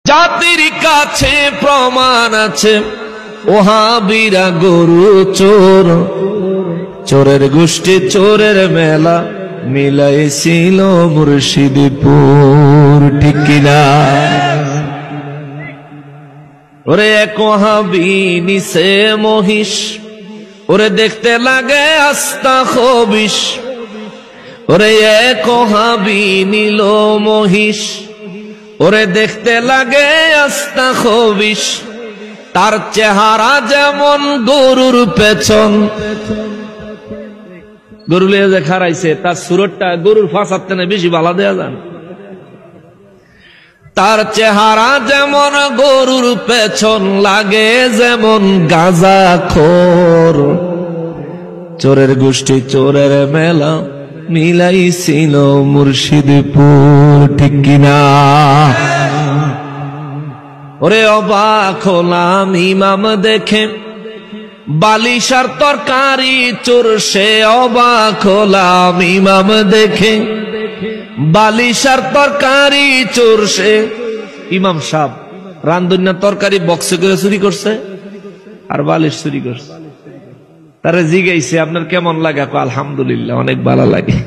জাতির কাছে প্রমাণ আছে ওহাবিরা গরু চোর, চোরের গোষ্ঠী চোরের মেলা মিলাইছিল মুর্শিদপুর, ঠিক কিনা? ওরে এক ওহাবি নিছে মহিষ, ওরে দেখতে লাগে আস্তা খবিশ। ওরে এক ওহাবি নিল মহিষ, ওরে দেখতে লাগে আস্তা খবিশ। তার চেহারা যেমন গরুর পেছন, গরু লিয়ে যে খারাইছে তার সুরতটা গরুর ফাঁসাতে না বেশি ভালো দেয়া যান। তার চেহারা যেমন গরুর পেছন, লাগে যেমন গাঁজাখোর। চোরের গোষ্ঠী চোরের মেলা মিলাইছিল মুর্শিদপুর, ঠিক কিনা? ওরে অবাক হলাম ইমাম দেখে বালিশার তরকারি চোর, সে অবাক হলাম ইমাম দেখে বালিশার তরকারি চোর সে। ইমাম সাহেব রান্ধুনার তরকারি বক্সে করে চুরি করছে আর বালিশ চুরি করছে। তারা জিজ্ঞাসা আপনার কেমন লাগে? আলহামদুলিল্লাহ, অনেক ভালো লাগে।